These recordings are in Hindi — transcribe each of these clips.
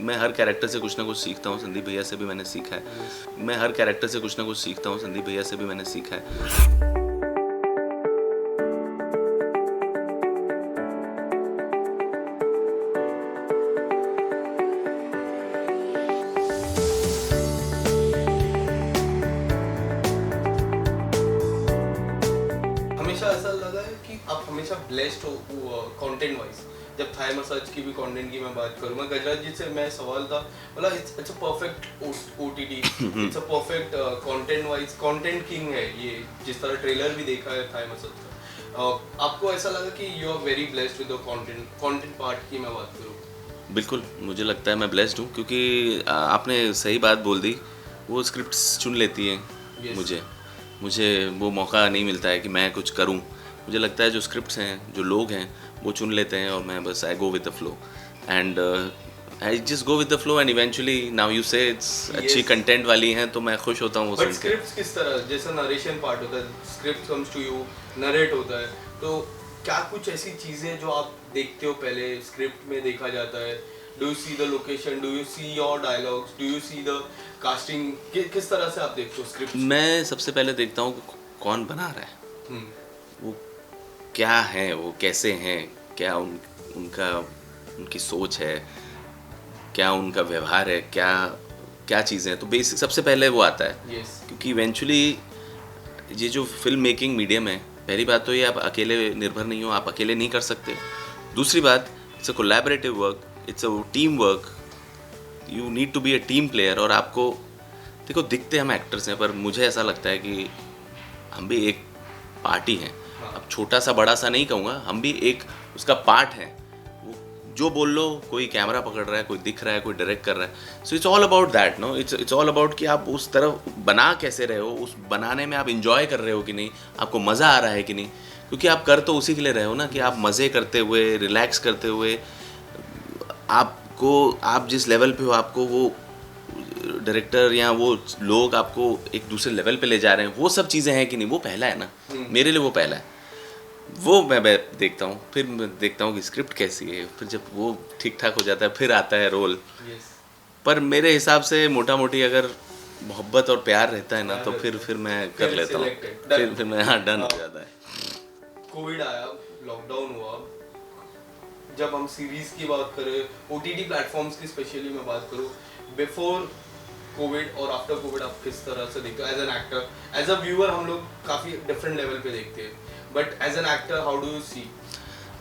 मैं हर कैरेक्टर से कुछ ना कुछ सीखता हूँ, संदीप भैया से भी मैंने सीखा है। मैं हर कैरेक्टर से कुछ ना कुछ सीखता हूँ, संदीप भैया से भी मैंने सीखा है। हमेशा ऐसा लगा है कि आप हमेशा ब्लेस्ड हो कंटेंट वाइज। जब थाई मसाज की भी कंटेंट की मैं बात करूँ, मैं गजराज जी से मैं सवाल था, बोला it's a perfect OTT, it's a perfect content wise, content king है ये। जिस तरह ट्रेलर भी देखा है थाई मसाज का, आपको ऐसा लगा कि you are very blessed with the content part की मैं बात करूँ? बिल्कुल, मुझे लगता है मैं ब्लेस्ड हूँ, क्योंकि आपने सही बात बोल दी। वो स्क्रिप्ट्स चुन लेती हैं। Yes. मुझे वो मौका नहीं मिलता है कि मैं कुछ करूं। मुझे लगता है जो स्क्रिप्ट्स हैं, जो लोग हैं, वो चुन लेते हैं और मैं बस I go with the flow and I just go with the flow and eventually now you say it's अच्छी Yes. कंटेंट वाली हैं तो मैं खुश होता हूँ वो बट सुन के। स्क्रिप्ट किस तरह, जैसा नरेशन पार्ट होता है, script comes to you, narrate होता है, तो क्या कुछ ऐसी चीजें जो आप देखते हो पहले स्क्रिप्ट में देखा जाता है? Do you see the location, do you see your dialogues, do you see the casting, किस तरह से आप देखते हो स्क्रिप्ट? मैं सबसे पहले देखता हूँ कि कौन बना रहा है, वो क्या है, वो कैसे हैं, क्या उनका उनकी सोच है, क्या उनका व्यवहार है, क्या क्या चीज़ें हैं। तो बेसिक सबसे पहले वो आता है। Yes. क्योंकि इवेंचुअली ये जो फिल्म मेकिंग मीडियम है, पहली बात तो ये आप अकेले निर्भर नहीं हो, आप अकेले नहीं कर सकते। दूसरी बात, it's a collaborative work, it's a team work, you need to be a team player. और आपको देखो, दिखते हम एक्टर्स हैं, पर मुझे ऐसा लगता है कि हम भी एक पार्टी हैं। अब छोटा सा बड़ा सा नहीं कहूँगा, हम भी एक उसका पार्ट हैं। वो जो बोल लो, कोई कैमरा पकड़ रहा है, कोई दिख रहा है, कोई डायरेक्ट कर रहा है। So it's all about that, no, it's all about कि आप उस तरफ बना कैसे रहे हो, उस बनाने में आप इंजॉय कर रहे हो कि नहीं, आपको मज़ा आ रहा है कि नहीं। क्योंकि आप कर तो उसी के लिए रहे हो ना, कि आप मज़े करते हुए, रिलैक्स करते हुए, आप जिस लेवल पे हो, आपको वो डायरेक्टर या वो लोग आपको एक दूसरे लेवल पे ले जा रहे हैं, वो सब चीज़ें हैं कि नहीं, वो पहला है ना। मेरे लिए वो पहला है। वो मैं देखता हूँ, फिर मैं देखता हूँ कि स्क्रिप्ट कैसी है, फिर जब वो ठीक ठाक हो जाता है फिर आता है रोल। Yes. पर मेरे हिसाब से मोटा मोटी अगर मोहब्बत और प्यार रहता है ना, तो फिर मैं कर फिर लेता हूँ, selected, done. फिर मैं, हाँ, डन हो जाता है। कोविड आया, लॉकडाउन हुआ, जब हम सीरीज की बात करें, ओटीटी प्लेटफॉर्म्स की स्पेशली मैं बात करूँ, बिफोर कोविड और आफ्टर कोविड आप किस तरह से देखते हो as an actor? As a viewer हम लोग काफ़ी डिफरेंट लेवल पे देखते हैं, but as an actor how do you see?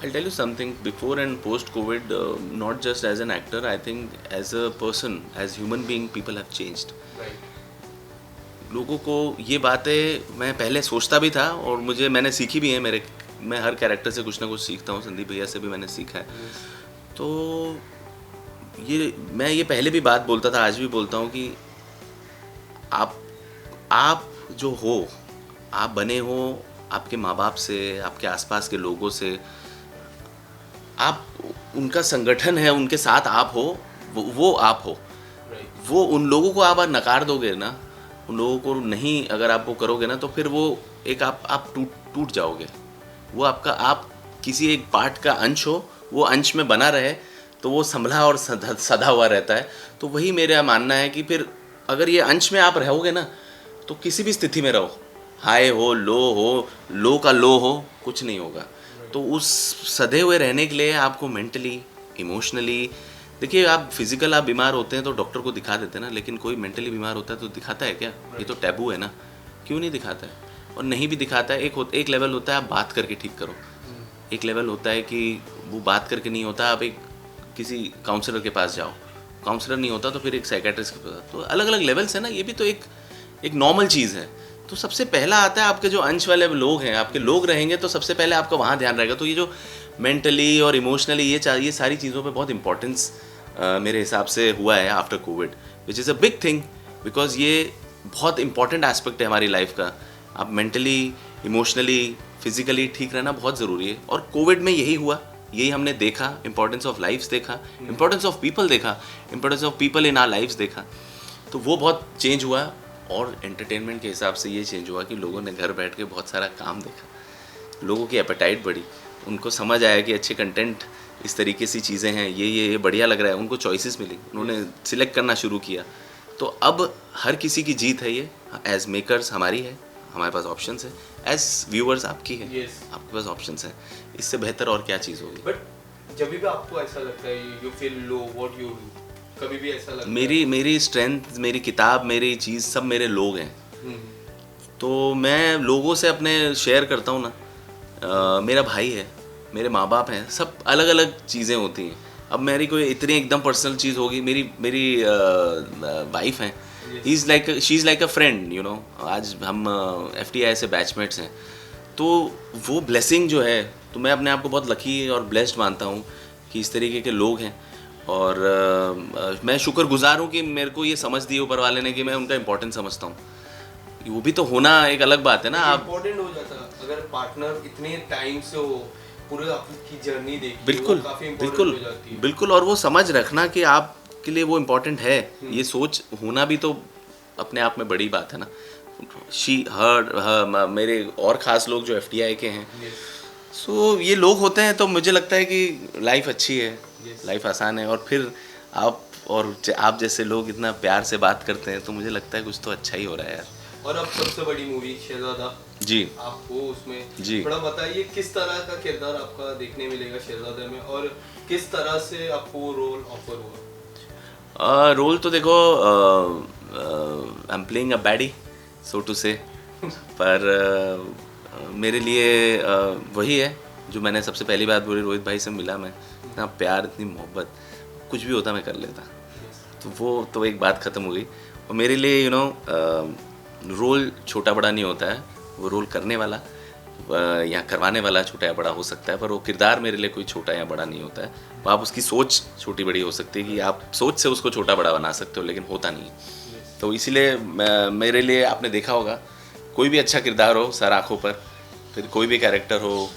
I'll tell you something, before and post COVID, not just as an actor, I think as a person, as human being, people have changed. Right. लोगों को ये बातें मैं पहले सोचता भी था और मैंने सीखी भी है। मैं हर कैरेक्टर से कुछ ना कुछ सीखता हूँ, संदीप भैया से भी मैंने सीखा है। तो मैं ये पहले भी बात बोलता था, आज भी बोलता हूँ कि आप जो हो, आप बने हो आपके माँ बाप से, आपके आसपास के लोगों से, आप उनका संगठन है, उनके साथ आप हो, वो आप हो। वो उन लोगों को आप नकार दोगे ना, उन लोगों को नहीं अगर आप वो करोगे ना, तो फिर वो एक आप टूट जाओगे। वो आप किसी एक पार्ट का अंश हो, वो अंश में बना रहे तो वो संभला और सदा हुआ रहता है। तो वही मेरा मानना है कि फिर अगर ये अंश में आप रहोगे ना, तो किसी भी स्थिति में रहो, हाई हो, लो का लो हो, कुछ नहीं होगा। तो उस सधे हुए रहने के लिए आपको मेंटली, इमोशनली, देखिए, आप फिजिकल आप बीमार होते हैं तो डॉक्टर को दिखा देते हैं ना, लेकिन कोई मेंटली बीमार होता है तो दिखाता है क्या? ये तो टैबू है ना, क्यों नहीं दिखाता है? और नहीं भी दिखाता है, एक लेवल होता है आप बात करके ठीक करो, एक लेवल होता है कि वो बात करके नहीं होता, आप एक किसी काउंसलर के पास जाओ, काउंसलर नहीं होता तो फिर एक साइकेट्रिस्ट के पास। तो अलग अलग लेवल्स है ना, ये भी तो एक नॉर्मल चीज़ है। तो सबसे पहला आता है आपके जो अंश वाले लोग हैं, आपके लोग रहेंगे तो सबसे पहले आपका वहाँ ध्यान रहेगा। तो ये जो मेंटली और इमोशनली ये सारी चीज़ों पे बहुत इंपॉर्टेंस मेरे हिसाब से हुआ है after Covid, which is a big thing, because ये बहुत इंपॉर्टेंट एस्पेक्ट है हमारी लाइफ का। आप मेंटली, इमोशनली, फिजिकली ठीक रहना बहुत ज़रूरी है। और कोविड में यही हुआ, यही हमने देखा, इंपॉर्टेंस ऑफ लाइफ्स देखा, इंपॉर्टेंस ऑफ पीपल देखा, importance of people in our lifes देखा। तो वो बहुत चेंज हुआ। और एंटरटेनमेंट के हिसाब से ये चेंज हुआ कि लोगों ने घर बैठ के बहुत सारा काम देखा, लोगों की एपेटाइट बढ़ी, उनको समझ आया कि अच्छे कंटेंट इस तरीके सी चीज़ें हैं, ये बढ़िया लग रहा है, उनको चॉइसेस मिली, उन्होंने सिलेक्ट करना शुरू किया। तो अब हर किसी की जीत है ये, एज मेकर्स हमारी है, हमारे पास ऑप्शंस है, एज व्यूअर्स आपकी है, Yes. आपके पास ऑप्शंस हैं, इससे बेहतर और क्या चीज़ होगी। बट जब भी आपको ऐसा लगता है you feel low what you do, कभी भी ऐसा लगता मेरी स्ट्रेंथ, मेरी किताब, मेरी चीज़ सब मेरे लोग हैं। है? तो मैं लोगों से अपने शेयर करता हूँ ना, मेरा भाई है, मेरे माँ बाप हैं, सब अलग अलग चीज़ें होती हैं। अब मेरी कोई इतनी एकदम पर्सनल चीज़ होगी, मेरी वाइफ हैं, she is like a friend, you know. आज हम FTI से बैचमेट्स हैं, तो वो ब्लेसिंग जो है, तो मैं अपने आप को बहुत लकी और ब्लेस्ड मानता हूँ कि इस तरीके के लोग हैं। और मैं शुक्रगुजार हूँ कि मेरे को ये समझ दी ऊपर वाले ने कि मैं उनका इम्पोर्टेंस समझता हूँ। वो भी तो होना एक अलग बात है ना। आप इम्पोर्टेंट हो जाता है अगर पार्टनर इतने टाइम से हो, पूरे आपकी जर्नी देखी, बिल्कुल वो काफी इम्पोर्टेंट बिल्कुल हो जाती है। बिल्कुल, और वो समझ रखना कि आपके लिए वो इम्पोर्टेंट है, ये सोच होना भी तो अपने आप में बड़ी बात है ना। मेरे और ख़ास लोग जो FTI के हैं, Yes. सो ये लोग होते हैं, तो मुझे लगता है कि लाइफ अच्छी है, Yes. लाइफ आसान है। और फिर आप जैसे लोग इतना प्यार से बात करते हैं, तो मुझे लगता है कुछ तो अच्छा ही हो रहा है यार। और अब सबसे बड़ी मूवी शहजादा, जी आप हो उसमें, जी। थोड़ा बताइए किस तरह का किरदार आपका देखने मिलेगा शहजादे में, और किस तरह से आपको वो रोल ऑफर हुआ? रोल तो देखो, I am playing a baddie, so to say, पर मेरे लिए वही है जो मैंने सबसे पहली बात बोली, रोहित भाई से मिला मैं, इतना प्यार, इतनी मोहब्बत, कुछ भी होता मैं कर लेता। तो वो तो एक बात ख़त्म हो गई। और मेरे लिए रोल छोटा बड़ा नहीं होता है, वो रोल करने वाला या करवाने वाला छोटा या बड़ा हो सकता है, पर वो किरदार मेरे लिए कोई छोटा या बड़ा नहीं होता है। वो आप उसकी सोच छोटी बड़ी हो सकती है कि आप सोच से उसको छोटा बड़ा बना सकते हो, लेकिन होता नहीं है। तो इसीलिए मेरे लिए आपने देखा होगा, कोई भी अच्छा किरदार हो, सर आँखों पर, फिर कोई भी कैरेक्टर हो,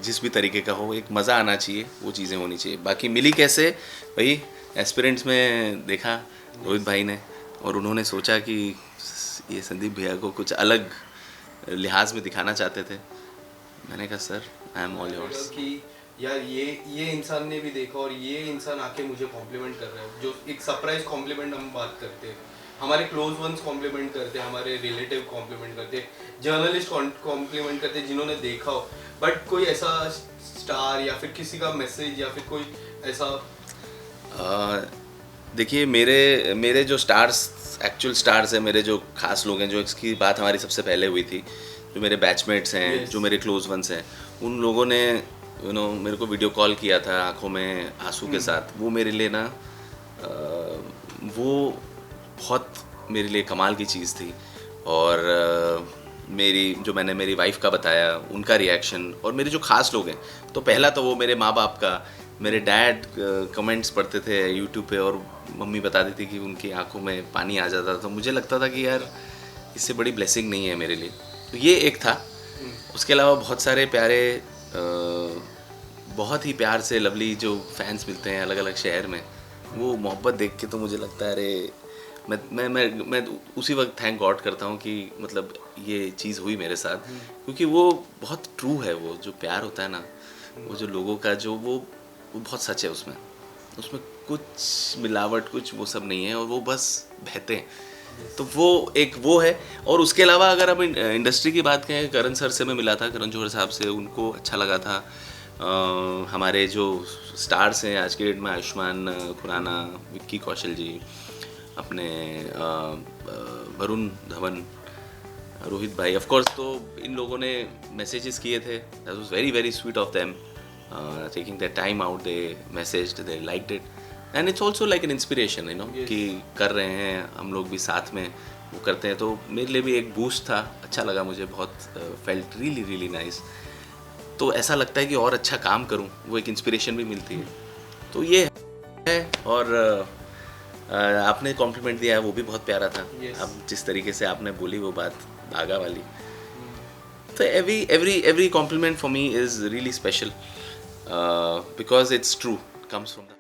जिस भी तरीके का हो, एक मज़ा आना चाहिए, वो चीज़ें होनी चाहिए। बाकी मिली कैसे भाई, एस्पिरेंट्स में देखा रोहित भाई ने, और उन्होंने सोचा कि ये संदीप भैया को कुछ अलग लिहाज में दिखाना चाहते थे। मैंने कहा sir, I am all yours. कि यार ये इंसान ने भी देखा और ये इंसान आके मुझे कॉम्प्लीमेंट कर रहा है, जो एक सरप्राइज कॉम्प्लीमेंट हम बात करते हैं, हमारे क्लोज वंस कॉम्प्लीमेंट करते हैं, हमारे रिलेटिव कॉम्प्लीमेंट करते हैं, जर्नलिस्ट कॉम्प्लीमेंट करते हैं जिन्होंने देखा हो, बट कोई ऐसा स्टार या फिर किसी का मैसेज या फिर कोई ऐसा। देखिए, मेरे जो एक्चुअल स्टार्स हैं, मेरे जो खास लोग हैं, जो इसकी बात हमारी सबसे पहले हुई थी, जो मेरे बैचमेट्स हैं, Yes. जो मेरे क्लोज वंस हैं, उन लोगों ने मेरे को वीडियो कॉल किया था आंखों में आंसू के साथ। वो मेरे लिए ना वो बहुत मेरे लिए कमाल की चीज़ थी। और मैंने मेरी वाइफ का बताया, उनका रिएक्शन, और मेरे जो खास लोग हैं, तो पहला तो वो मेरे माँ बाप का, मेरे डैड कमेंट्स पढ़ते थे यूट्यूब पे, और मम्मी बताती थी कि उनकी आंखों में पानी आ जाता था। तो मुझे लगता था कि यार इससे बड़ी ब्लेसिंग नहीं है मेरे लिए। तो ये एक था। उसके अलावा बहुत सारे प्यारे, बहुत ही प्यार से लवली जो फैंस मिलते हैं अलग अलग शहर में, वो मोहब्बत देख के तो मुझे लगता है अरे मैं उसी वक्त थैंक गॉड करता हूँ कि मतलब ये चीज़ हुई मेरे साथ, क्योंकि वो बहुत ट्रू है। वो जो प्यार होता है ना, वो जो लोगों का जो वो बहुत सच है। उसमें कुछ मिलावट, कुछ वो सब नहीं है, और वो बस बहते हैं। तो वो है। और उसके अलावा अगर हम इंडस्ट्री की बात करें, करण सर से मैं मिला था, करण जौहर साहब से, उनको अच्छा लगा था। हमारे जो स्टार्स हैं आज के डेट में, आयुष्मान खुराना, विक्की कौशल जी, अपने वरुण धवन, रोहित भाई, ऑफ कोर्स, तो इन लोगों ने मैसेजेस किए थे। That was very very sweet of them, taking the time out, they messaged, they liked it, and it's also like an inspiration, कि कर रहे हैं हम लोग भी साथ में, वो करते हैं। तो मेरे लिए भी एक बूस्ट था, अच्छा लगा मुझे, बहुत फेल्ट रियली रियली नाइस। तो ऐसा लगता है कि और अच्छा काम करूं, वो एक इंस्पिरेशन भी मिलती है। तो ये है। और आपने कॉम्प्लीमेंट दिया है, वो भी बहुत प्यारा था। Yes. अब जिस तरीके से आपने बोली वो बात धागा वाली, तो every compliment for me is really special, because it's true, comes from the